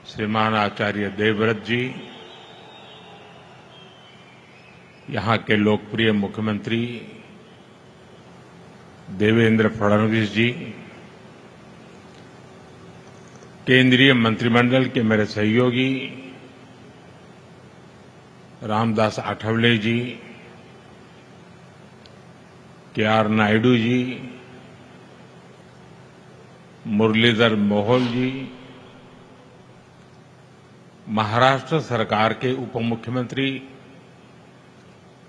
श्रीमान आचार्य देवव्रत जी, यहां के लोकप्रिय मुख्यमंत्री देवेंद्र फडणवीस जी, केंद्रीय मंत्रिमंडल के मेरे सहयोगी रामदास आठवले जी, के.आर. नायडू जी, मुरलीधर मोहोल जी, महाराष्ट्र सरकार के उप मुख्यमंत्री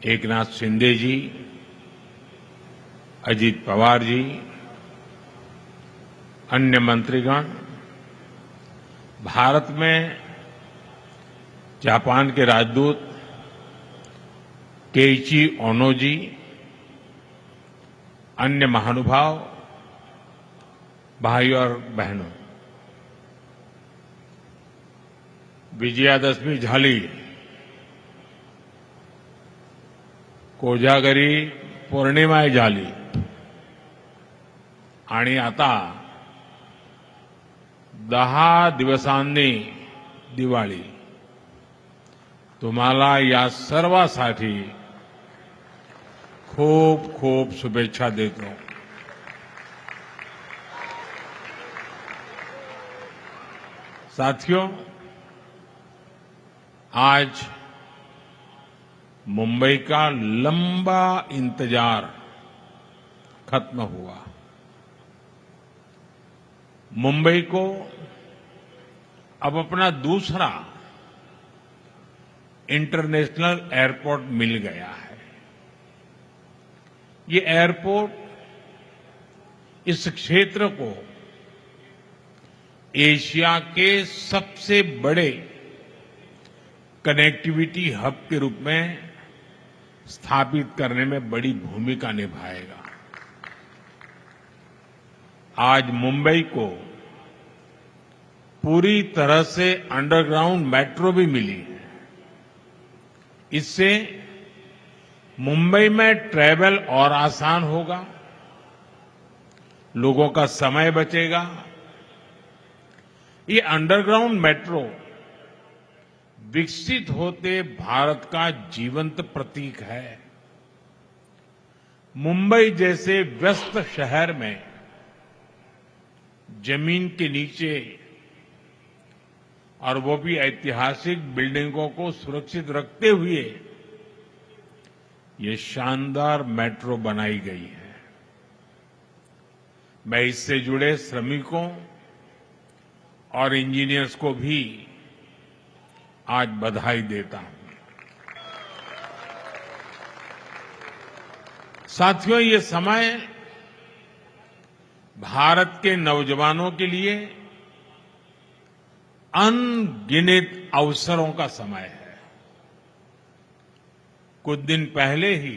एकनाथ शिंदे जी, अजीत पवार जी, अन्य मंत्रीगण, भारत में जापान के राजदूत केइची ओनो जी, अन्य महानुभाव, भाई और बहनों, विजयादशमी झाली, कोजागरी पौर्णिमा झाली आणि आता 10 दिवसांनी दिवाळी. तुम्हाला या सर्वांसाठी खूप खूप शुभेच्छा देतो. साथियों, आज मुंबई का लंबा इंतजार खत्म हुआ. मुंबई को अब अपना दूसरा इंटरनेशनल एयरपोर्ट मिल गया है. ये एयरपोर्ट इस क्षेत्र को एशिया के सबसे बड़े कनेक्टिविटी हब के रूप में स्थापित करने में बड़ी भूमिका निभाएगा. आज मुंबई को पूरी तरह से अंडरग्राउंड मेट्रो भी मिली है. इससे मुंबई में ट्रैवल और आसान होगा, लोगों का समय बचेगा. ये अंडरग्राउंड मेट्रो विकसित होते भारत का जीवंत प्रतीक है. मुंबई जैसे व्यस्त शहर में जमीन के नीचे, और वो भी ऐतिहासिक बिल्डिंगों को सुरक्षित रखते हुए, ये शानदार मेट्रो बनाई गई है. मैं इससे जुड़े श्रमिकों और इंजीनियर्स को भी आज बधाई देता हूं. साथियों, ये समय भारत के नौजवानों के लिए अनगिनत अवसरों का समय है. कुछ दिन पहले ही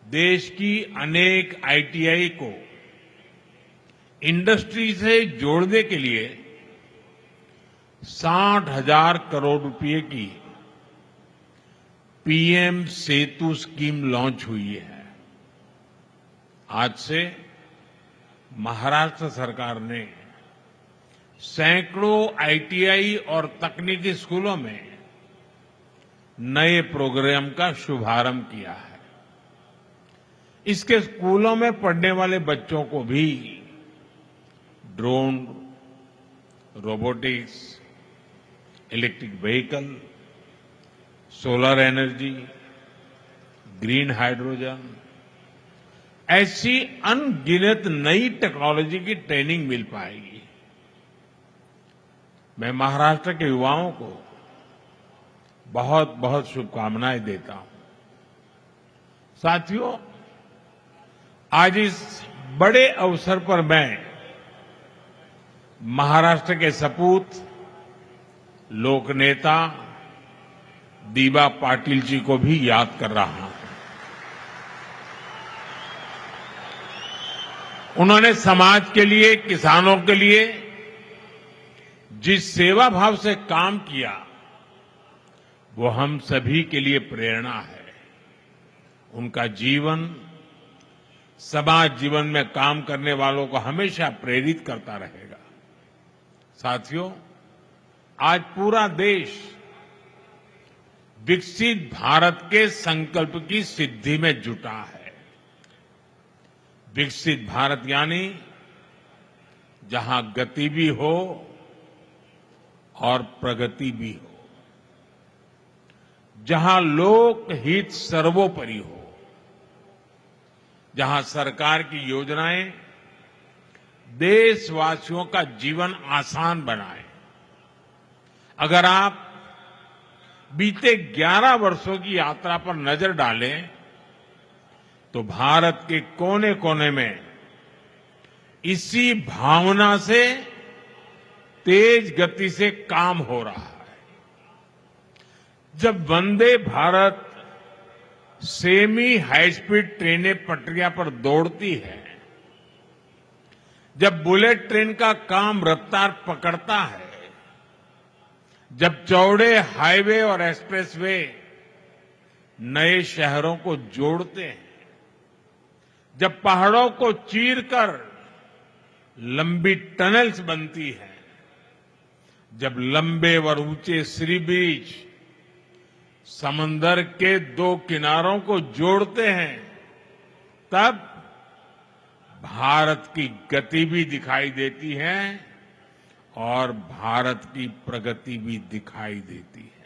देश की अनेक आईटीआई को इंडस्ट्री से जोड़ने के लिए 60,000 करोड़ रुपए की पीएम सेतु स्कीम लॉन्च हुई है. आज से महाराष्ट्र सरकार ने सैकड़ों आईटीआई और तकनीकी स्कूलों में नए प्रोग्राम का शुभारंभ किया है. इसके स्कूलों में पढ़ने वाले बच्चों को भी drone, robotics, electric vehicle, solar energy, green hydrogen, ऐसी अनगिनत नई टेक्नोलॉजी की ट्रेनिंग मिल पाएगी. मैं महाराष्ट्र के युवाओं को बहुत बहुत शुभकामनाएं देता हूं. साथियों, आज इस बड़े अवसर पर मैं महाराष्ट्र के सपूत लोकनेता दीबा पाटिल जी को भी याद कर रहा हूं. उन्होंने समाज के लिए, किसानों के लिए जिस सेवा भाव से काम किया, वो हम सभी के लिए प्रेरणा है. उनका जीवन समाज जीवन में काम करने वालों को हमेशा प्रेरित करता रहेगा. साथियों, आज पूरा देश विकसित भारत के संकल्प की सिद्धि में जुटा है। विकसित भारत यानी जहां गति भी हो और प्रगति भी हो, जहां लोक हित सर्वोपरि हो, जहां सरकार की योजनाएं देशवासियों का जीवन आसान बनाए। अगर आप बीते 11 वर्षों की यात्रा पर नजर डालें तो भारत के कोने कोने में इसी भावना से तेज गति से काम हो रहा है। जब Vande Bharat semi high speed ट्रेनें पटरियां पर दौड़ती है, जब बुलेट ट्रेन का काम रफ्तार पकड़ता है, जब चौड़े हाईवे और एक्सप्रेसवे नए शहरों को जोड़ते हैं, जब पहाड़ों को चीरकर लंबी टनल्स बनती है, जब लंबे और ऊंचे सी ब्रिज समंदर के दो किनारों को जोड़ते हैं, तब भारत की गति भी दिखाई देती है और भारत की प्रगति भी दिखाई देती है।